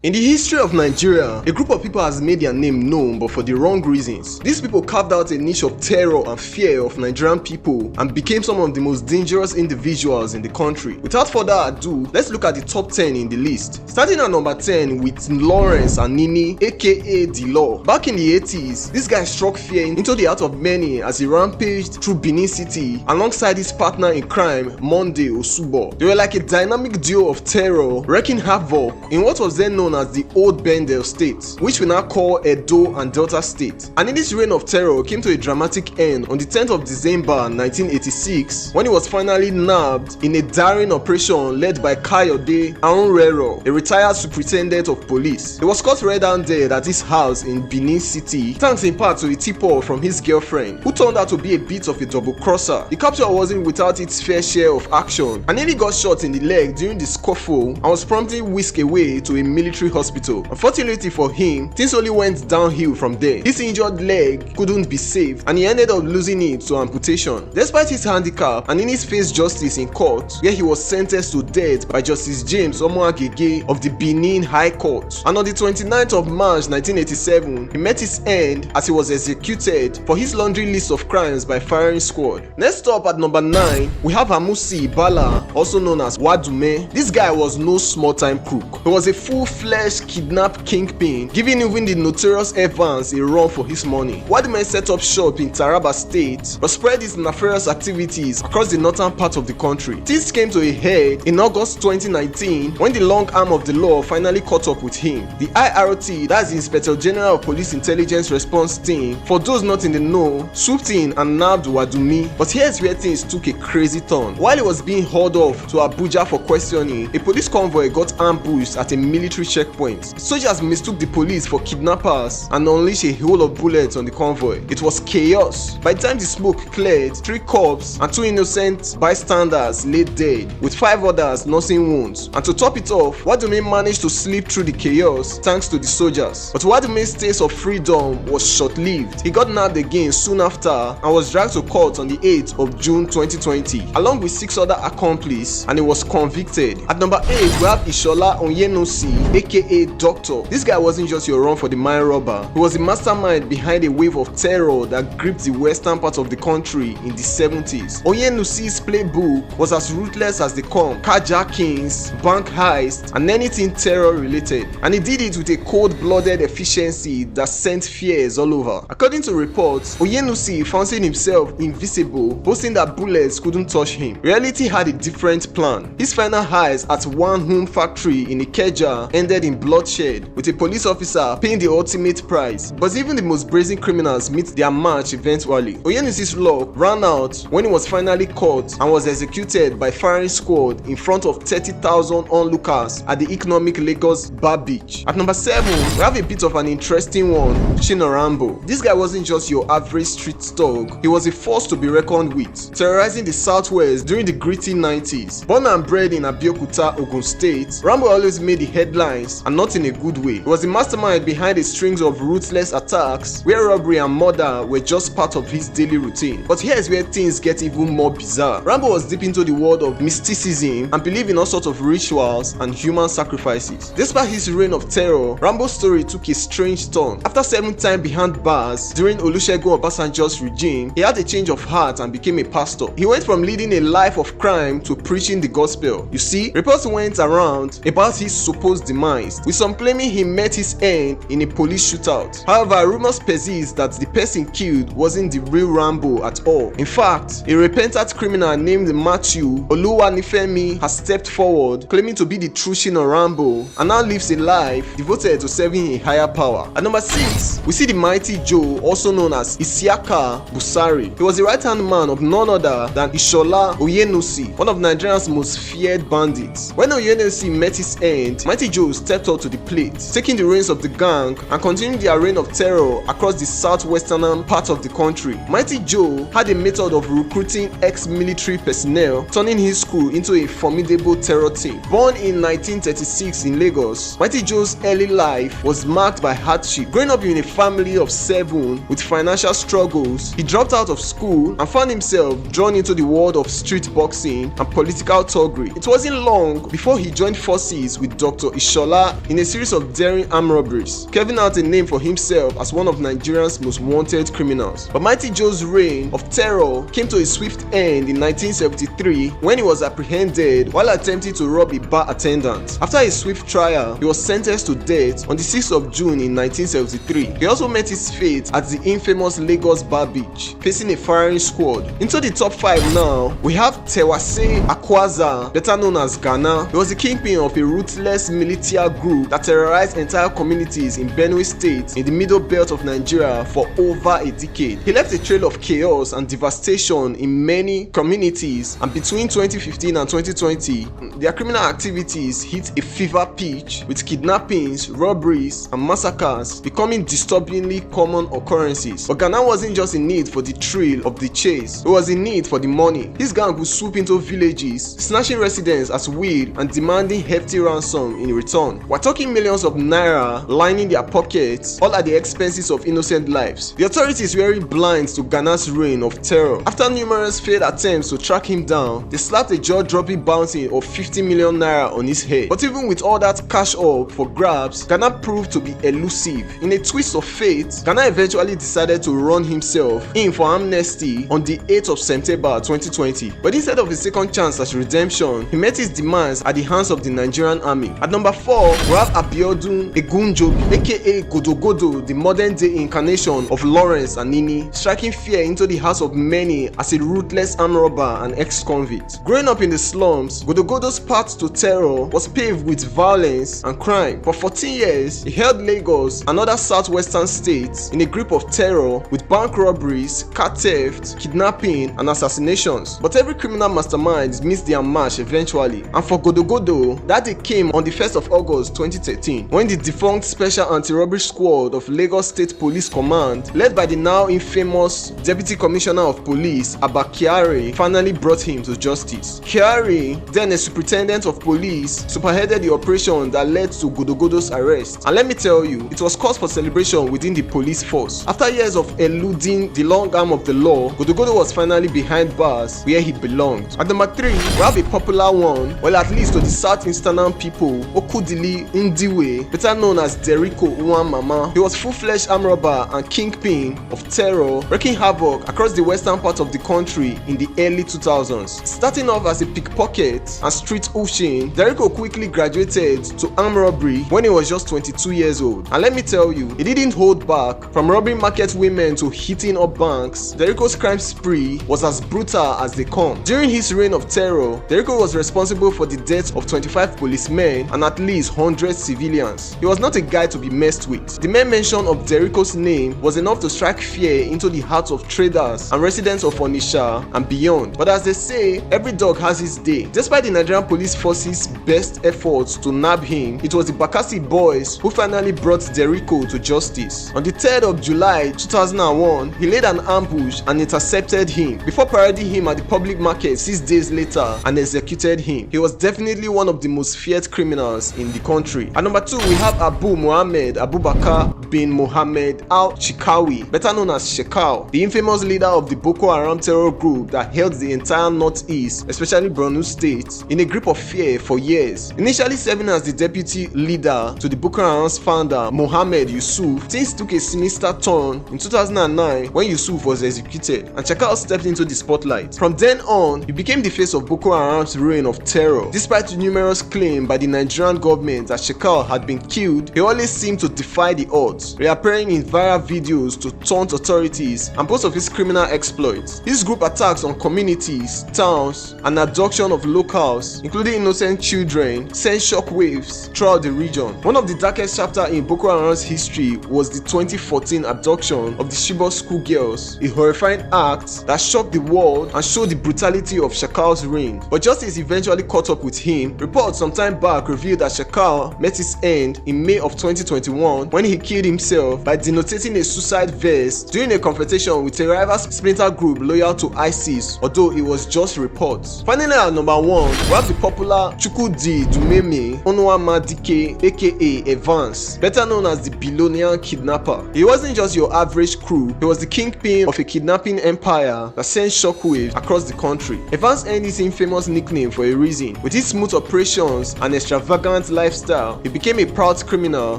In the history of Nigeria, a group of people has made their name known but for the wrong reasons. These people carved out a niche of terror and fear of Nigerian people and became some of the most dangerous individuals in the country. Without further ado, let's look at the top 10 in the list. Starting at number 10 with Lawrence and Nini, aka The Law. Back in the 80s, this guy struck fear into the heart of many as he rampaged through Benin City alongside his partner in crime, Monday Osubo. They were like a dynamic duo of terror, wreaking havoc in what was then known as the Old Bendel State, which we now call Edo and Delta State. And in this reign of terror came to a dramatic end on the 10th of December 1986 when he was finally nabbed in a daring operation led by Kayode Aunrero, a retired superintendent of police. He was caught red-handed at his house in Benin City, thanks in part to the tip-off from his girlfriend, who turned out to be a bit of a double-crosser. The capture wasn't without its fair share of action, and Nini got shot in the leg during the scuffle and was promptly whisked away to a military hospital. Unfortunately for him, things only went downhill from there. His injured leg couldn't be saved and he ended up losing it to amputation. Despite his handicap, Nini faced justice in court where he was sentenced to death by Justice James Omoagege of the Benin High Court. And on the 29th of March 1987, he met his end as he was executed for his laundry list of crimes by firing squad. Next up at number 9, we have Aminu Bala, also known as Wadume. This guy was no small time crook. He was a full-fledged kidnap kingpin, giving even the Notorious Evans a run for his money. Wadume set up shop in Taraba State but spread his nefarious activities across the northern part of the country. Things came to a head in August 2019 when the long arm of the law finally caught up with him. The IRT, that's the Inspector General of Police Intelligence Response Team, for those not in the know, swooped in and nabbed Wadume. But here's where things took a crazy turn. While he was being hauled off to Abuja for questioning, a police convoy got ambushed at a military checkpoint. Soldiers mistook the police for kidnappers and unleashed a hail of bullets on the convoy. It was chaos. By the time the smoke cleared, 3 cops and 2 innocent bystanders lay dead, with 5 others nursing wounds. And to top it off, Wadume managed to slip through the chaos thanks to the soldiers. But Wadume's taste of freedom was short-lived. He got nabbed again soon after and was dragged to court on the 8th of June 2020 along with 6 other accomplices, and he was convicted. At number 8, we have Ishola Onyenosi, aka Doctor. This guy wasn't just your run for the mine robber. He was the mastermind behind a wave of terror that gripped the western part of the country in the 70s. Onyenusi's playbook was as ruthless as they come: carjackings, bank heists, and anything terror related. And he did it with a cold-blooded efficiency that sent fears all over. According to reports, Onyenusi fancied himself invisible, boasting that bullets couldn't touch him. Reality had a different plan. His final highs at one home factory in Ikeja ended in bloodshed, with a police officer paying the ultimate price. But even the most brazen criminals meet their match eventually. Onyenusi's luck ran out when he was finally caught and was executed by firing squad in front of 30,000 onlookers at the economic Lagos Bar Beach. At number 7, we have a bit of an interesting one: Rambo. This guy wasn't just your average street thug. He was a force to be reckoned with, terrorizing the southwest during the gritty 90s. Born and bred in Abeokuta, Ogun State, Rambo always made the headlines, and not in a good way. He was the mastermind behind a string of ruthless attacks where robbery and murder were just part of his daily routine. But here's where things get even more bizarre. Rambo was deep into the world of mysticism and believed in all sorts of rituals and human sacrifices. Despite his reign of terror, Rambo's story took a strange turn. After 7 time behind bars during Olusegun Obasanjo's regime, he had a change of heart and became a pastor. He went from leading a life of crime to preaching the gospel. You see, reports went around about his supposed demise, with some claiming he met his end in a police shootout. However, rumors persist that the person killed wasn't the real Rambo at all. In fact, a repentant criminal named Matthew Oluwanifemi has stepped forward, claiming to be the true Shina Rambo, and now lives a life devoted to serving a higher power. At number 6, we see the mighty Joe, also known as Isiaka Busari. He was the right-hand man of none other than Ishola Onyenosi, one of Nigeria's most feared bandits. When Onyenosi met his end, Mighty Joe stepped up to the plate, taking the reins of the gang and continuing their reign of terror across the southwestern part of the country. Mighty Joe had a method of recruiting ex-military personnel, turning his crew into a formidable terror team. Born in 1936 in Lagos, Mighty Joe's early life was marked by hardship. Growing up in a family of 7 with financial struggles, he dropped out of school and found himself drawn into the world of street boxing and political thuggery. It wasn't long before he joined forces with Dr. Ishola Bala in a series of daring armed robberies, carving out a name for himself as one of Nigeria's most wanted criminals. But Mighty Joe's reign of terror came to a swift end in 1973 when he was apprehended while attempting to rob a bar attendant. After a swift trial, he was sentenced to death on the 6th of June in 1973. He also met his fate at the infamous Lagos Bar Beach, facing a firing squad. Into the top 5 now, we have Tewase Akwaza, better known as Ghana. He was the kingpin of a ruthless militia group that terrorized entire communities in Benue State in the middle belt of Nigeria for over a decade. He left a trail of chaos and devastation in many communities, and between 2015 and 2020, their criminal activities hit a fever pitch, with kidnappings, robberies, and massacres becoming disturbingly common occurrences. But Ghana wasn't just in need for the thrill of the chase, it was in need for the money. This gang would swoop into villages, snatching residents as weed and demanding hefty ransom in return. We're talking millions of naira lining their pockets, all at the expenses of innocent lives. The authorities were very blind to Ghana's reign of terror. After numerous failed attempts to track him down, they slapped a jaw-dropping bounty of 50 million naira on his head. But even with all that cash up for grabs, Ghana proved to be elusive. In a twist of fate, Ghana eventually decided to run himself in for amnesty on the 8th of September 2020. But instead of a second chance as redemption, he met his demands at the hands of the Nigerian army. At number 4, we have Abiodun Egunjobi, aka Godogodo, the modern day incarnation of Lawrence and Nini, striking fear into the hearts of many as a ruthless armed robber and ex-convict. Growing up in the slums, Godogodo's path to terror was paved with violence and crime. For 14 years, he held Lagos and other southwestern states in a grip of terror with bank robberies, car theft, kidnapping, and assassinations. But every criminal mastermind missed their march eventually. And for Godogodo, that day came on the 1st of August 2013, when the defunct Special Anti-Robbery Squad of Lagos State Police Command, led by the now infamous Deputy Commissioner of Police Abba Kyari, finally brought him to justice. Kyari, then a superintendent of police, spearheaded the operation that led to Godogodo's arrest. And let me tell you, it was cause for celebration within the police force. After years of eluding the long arm of the law, Godogodo was finally behind bars where he belonged. At number 3, we have a popular one, well, at least to the southeastern people, Okudili Ndiwe, better known as Dere Mama. He was full-fledged armed robber and kingpin of terror, wreaking havoc across the western part of the country in the early 2000s. Starting off as a pickpocket and street urchin, Dere quickly graduated to armed robbery when he was just 22 years old. And let me tell you, he didn't hold back. From robbing market women to hitting up banks, Dere's crime spree was as brutal as they come. During his reign of terror, Dere was responsible for the deaths of 25 policemen and at least 100 civilians. He was not a guy to be messed with. The mere mention of Dere's name was enough to strike fear into the hearts of traders and residents of Onisha and beyond. But as they say, every dog has his day. Despite the Nigerian police force's best efforts to nab him, it was the Bakassi boys who finally brought Dere to justice. On the 3rd of July 2001, he laid an ambush and intercepted him before parading him at the public market 6 days later and executed him. He was definitely one of the most feared criminals in the country. At number 2, we have Abu Muhammad Abubakar bin Mohammed al-Shikawi, better known as Shaka, the infamous leader of the Boko Haram terror group that held the entire northeast, especially Borno State, in a grip of fear for years. Initially serving as the deputy leader to the Boko Haram's founder Mohammed Yusuf, things took a sinister turn in 2009 when Yusuf was executed and Shaka stepped into the spotlight. From then on, he became the face of Boko Haram's reign of terror. Despite the numerous claims by the Nigerian government that Shaka had been killed, he always seemed to defy the odds, reappearing in viral videos to taunt authorities and boast of his criminal exploits. His group attacks on communities, towns, and abduction of locals, including innocent children, sent shockwaves throughout the region. One of the darkest chapters in Boko Haram's history was the 2014 abduction of the Chibok schoolgirls, a horrifying act that shocked the world and showed the brutality of Shaka's reign. But justice eventually caught up with him. Reports some time back revealed that Shaka met his end in May of 2021 when he killed himself by denotating a suicide vest during a confrontation with a rival splinter group loyal to ISIS, although it was just reports. Finally, at number 1, we have the popular Chukwudi Dumeme Onuamadike, aka Evans, better known as the Billonian kidnapper. He wasn't just your average crew, he was the kingpin of a kidnapping empire that sent shockwaves across the country. Evans earned his infamous nickname for a reason. With his smooth operations and extravagant lifestyle, he became a proud criminal,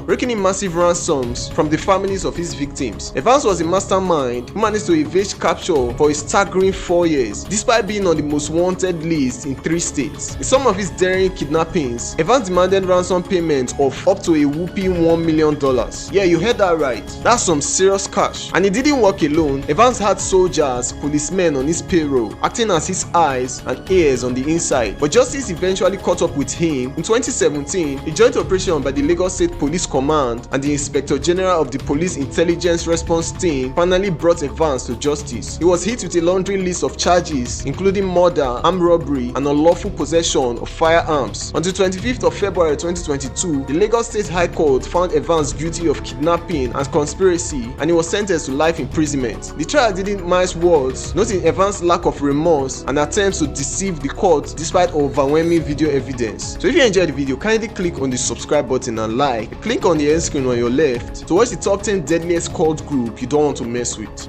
raking in massive ransoms from the families of his victims. Evans was a mastermind who managed to evade capture for a staggering 4 years, despite being on the most wanted list in 3 states. In some of his daring kidnappings, Evans demanded ransom payments of up to a whopping $1 million. Yeah, you heard that right. That's some serious cash. And he didn't work alone. Evans had soldiers, policemen on his payroll, acting as his eyes and ears on the inside. But justice eventually caught up with him. In 2017, a joint operation by the Lagos State Police Command and the Inspector General of the Police Intelligence Response Team finally brought Evans to justice. He was hit with a laundry list of charges, including murder, armed robbery, and unlawful possession of firearms. On the 25th of February 2022, the Lagos State High Court found Evans guilty of kidnapping and conspiracy, and he was sentenced to life imprisonment. The trial didn't mince words, noting Evans' lack of remorse and attempts to deceive the court despite overwhelming video evidence. So if you enjoyed the video, kindly click on the subscribe button and like. Click on the end screen on your left to watch the top 10 deadliest cult group you don't want to mess with.